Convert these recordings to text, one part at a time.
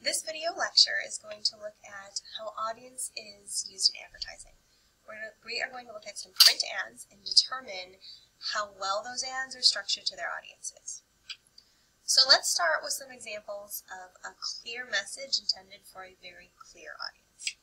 This video lecture is going to look at how audience is used in advertising. We are going to look at some print ads and determine how well those ads are structured to their audiences. So let's start with some examples of a clear message intended for a very clear audience.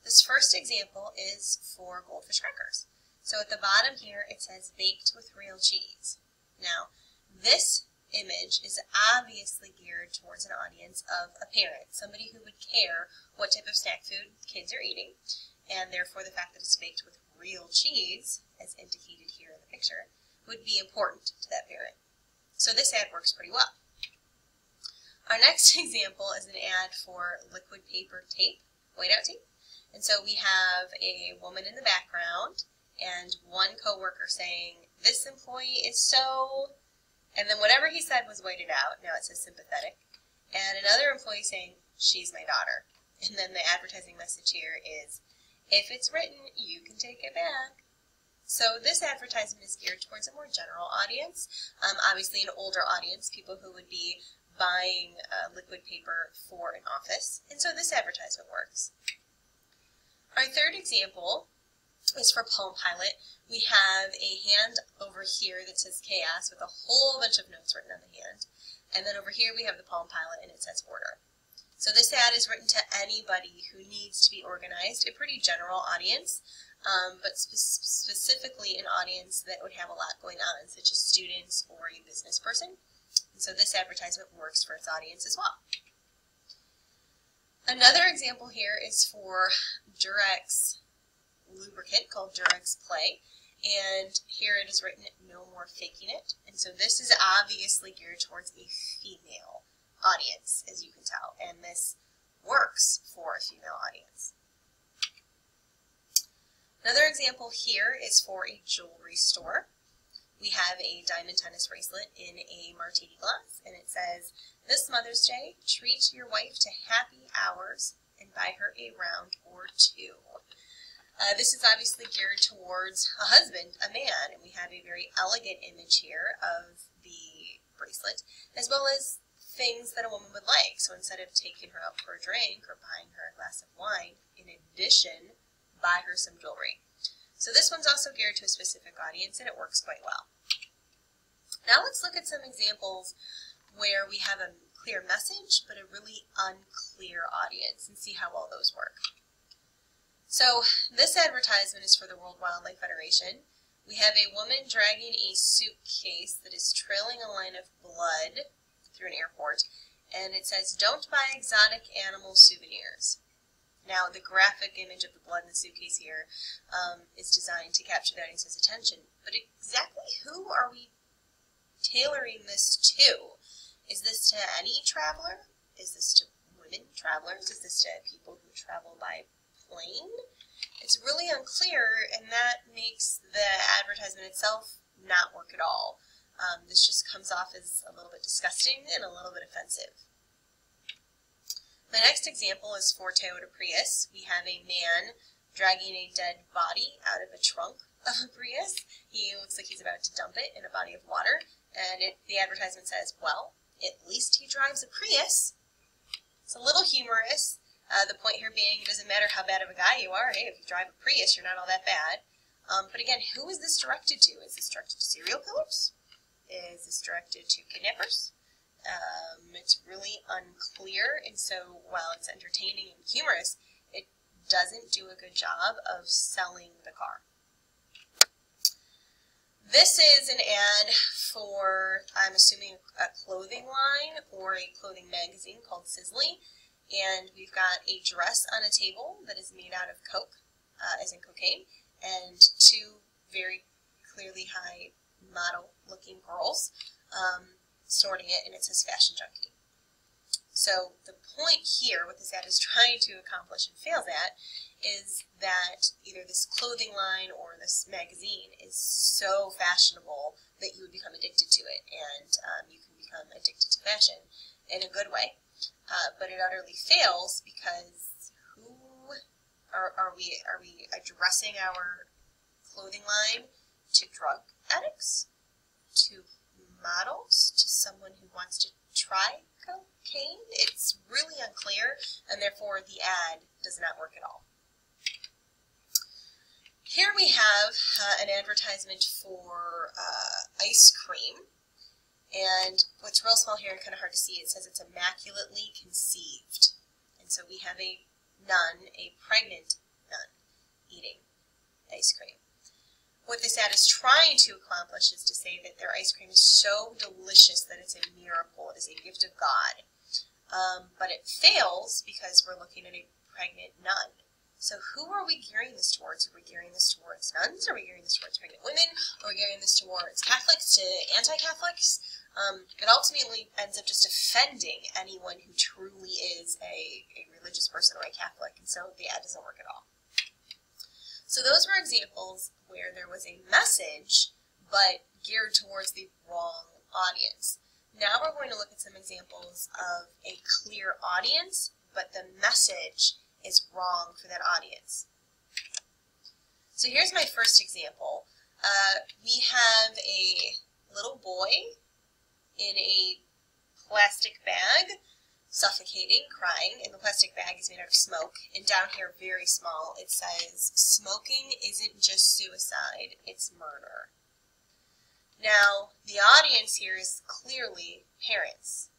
This first example is for goldfish crackers. So at the bottom here it says baked with real cheese. Now this image is obviously geared towards an audience of a parent, somebody who would care what type of snack food kids are eating, and therefore the fact that it's baked with real cheese, as indicated here in the picture, would be important to that parent. So this ad works pretty well. Our next example is an ad for liquid paper tape, whiteout tape. And so we have a woman in the background and one coworker saying, "This employee is so..." and then whatever he said was whited out. Now it says sympathetic. And another employee saying, "She's my daughter." And then the advertising message here is, "If it's written, you can take it back." So this advertisement is geared towards a more general audience, obviously an older audience, people who would be buying liquid paper for an office. And so this advertisement works. Our third example is for Palm Pilot. We have a hand over here that says chaos with a whole bunch of notes written on the hand. And then over here we have the Palm Pilot and it says order. So this ad is written to anybody who needs to be organized, a pretty general audience, but specifically an audience that would have a lot going on, such as students or a business person. And so this advertisement works for its audience as well. Another example here is for Durex lubricant called Durex Play, and here it is written, "No more faking it." And so this is obviously geared towards a female audience, as you can tell, and this works for a female audience. Another example here is for a jewelry store. We have a diamond tennis bracelet in a martini glass, and it says, "This Mother's Day, treat your wife to happy hours and buy her a round or two." This is obviously geared towards a husband, a man, and we have a very elegant image here of the bracelet, as well as things that a woman would like. So instead of taking her out for a drink or buying her a glass of wine, in addition, buy her some jewelry. So this one's also geared to a specific audience, and it works quite well. Now let's look at some examples where we have a clear message, but a really unclear audience, and see how well those work. So this advertisement is for the World Wildlife Federation. We have a woman dragging a suitcase that is trailing a line of blood through an airport, and it says, "Don't buy exotic animal souvenirs." Now the graphic image of the blood in the suitcase here is designed to capture the audience's attention, but exactly who are we tailoring this to? Is this to any traveler? Is this to women travelers? Is this to people who travel by plane? It's really unclear, and that makes the advertisement itself not work at all. This just comes off as a little bit disgusting and a little bit offensive. The next example is for Toyota Prius. We have a man dragging a dead body out of a trunk of a Prius. He looks like he's about to dump it in a body of water, and the advertisement says, "Well, at least he drives a Prius." It's a little humorous. The point here being, it doesn't matter how bad of a guy you are. Hey, if you drive a Prius, you're not all that bad. But again, who is this directed to? Is this directed to serial killers? Is this directed to kidnappers? It's really unclear, and so while it's entertaining and humorous, it doesn't do a good job of selling the car. This is an ad for, I'm assuming, a clothing line or a clothing magazine called Sizzly. And we've got a dress on a table that is made out of coke, as in cocaine, and two very clearly high model-looking girls snorting it, and it says "Fashion Junkie." So the point here, what this ad is trying to accomplish and fails at, is that either this clothing line or this magazine is so fashionable that you would become addicted to it, and you can become addicted to fashion in a good way. But it utterly fails because are we addressing our clothing line to drug addicts, to models, to someone who wants to try cocaine? It's really unclear, and therefore the ad does not work at all. Here we have an advertisement for ice cream, and what's real small here and kind of hard to see, it says it's immaculately conceived. And so we have a nun, a pregnant nun, eating ice cream. What this ad is trying to accomplish is to say that their ice cream is so delicious that it's a miracle, it is a gift of God. But it fails because we're looking at a pregnant nun. So who are we gearing this towards? Are we gearing this towards nuns? Are we gearing this towards pregnant women? Are we gearing this towards Catholics, to anti-Catholics? It ultimately ends up just offending anyone who truly is a religious person or a Catholic, and so the ad doesn't work at all. So those were examples where there was a message, but geared towards the wrong audience. Now we're going to look at some examples of a clear audience, but the message is wrong for that audience. So here's my first example. We have a little boy in a plastic bag, suffocating, crying, and the plastic bag is made out of smoke. And down here, very small, it says, "Smoking isn't just suicide, it's murder." Now, the audience here is clearly parents.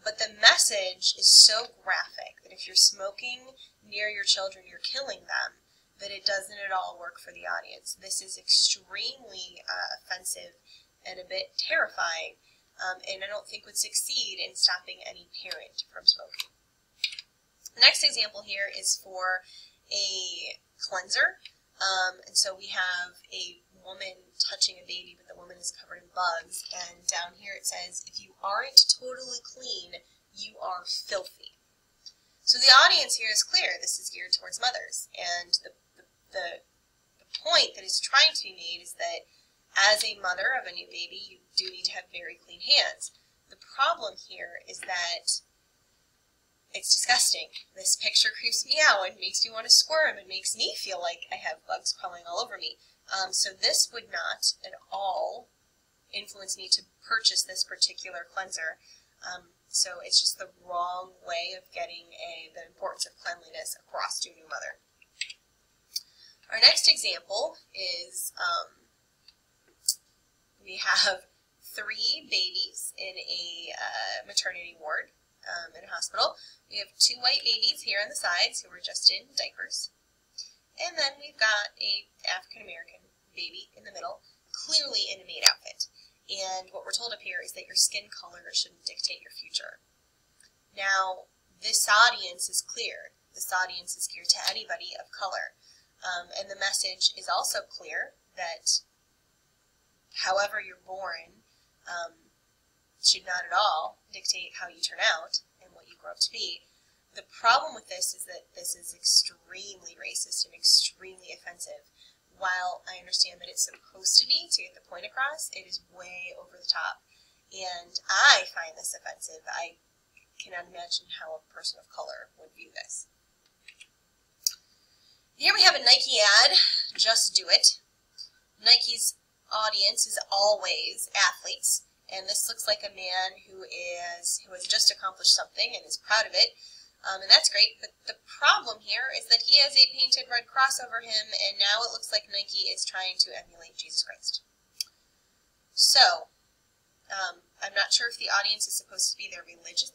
But the message is so graphic that if you're smoking near your children, you're killing them, that it doesn't at all work for the audience. This is extremely offensive and a bit terrifying, and I don't think would succeed in stopping any parent from smoking. The next example here is for a cleanser, and so we have a woman touching a baby, but the woman is covered in bugs, and down here it says, "If you aren't totally clean, you are filthy." So the audience here is clear. This is geared towards mothers, and the point that is trying to be made is that as a mother of a new baby, you do need to have very clean hands. The problem here is that it's disgusting. This picture creeps me out and makes me want to squirm and makes me feel like I have bugs crawling all over me. So this would not at all influence me to purchase this particular cleanser. So it's just the wrong way of getting the importance of cleanliness across to a new mother. Our next example is we have 3 babies in a maternity ward in a hospital. We have 2 white babies here on the sides who are just in diapers. And then we've got a African-American baby in the middle, clearly in a maid outfit. And what we're told up here is that your skin color shouldn't dictate your future. Now, this audience is clear. This audience is geared to anybody of color. And the message is also clear that however you're born should not at all dictate how you turn out and what you grow up to be. The problem with this is that this is extremely racist and extremely offensive. While I understand that it's supposed to be to get the point across, it is way over the top. And I find this offensive. I cannot imagine how a person of color would view this. Here we have a Nike ad, "Just Do It." Nike's audience is always athletes, and this looks like a man who has just accomplished something and is proud of it. And that's great, but the problem here is that he has a painted red cross over him, and now it looks like Nike is trying to emulate Jesus Christ. So, I'm not sure if the audience is supposed to be the religious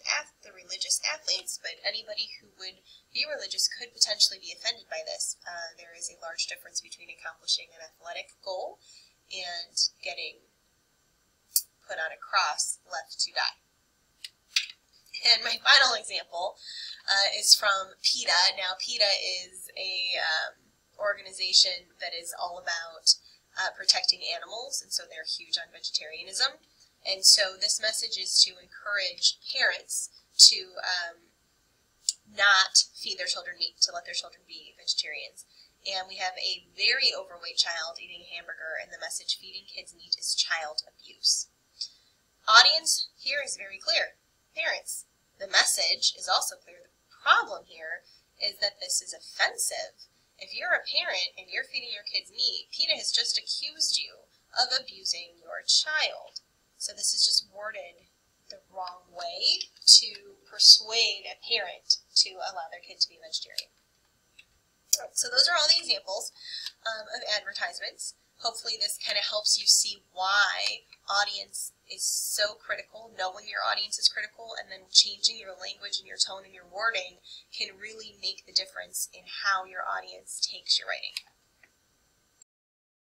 athletes, but anybody who would be religious could potentially be offended by this. There is a large difference between accomplishing an athletic goal and getting put on a cross left to die. And my final example is from PETA. Now, PETA is a organization that is all about protecting animals, and so they're huge on vegetarianism. And so this message is to encourage parents to not feed their children meat, to let their children be vegetarians. And we have a very overweight child eating a hamburger, and the message, "Feeding kids meat is child abuse." Audience here is very clear. Parents. The message is also clear. The problem here is that this is offensive. If you're a parent and you're feeding your kids meat, PETA has just accused you of abusing your child. So this is just worded the wrong wrong way to persuade a parent to allow their kid to be a vegetarian. So those are all the examples of advertisements. Hopefully this kind of helps you see why audience is so critical. Knowing your audience is critical, and then changing your language and your tone and your wording can really make the difference in how your audience takes your writing.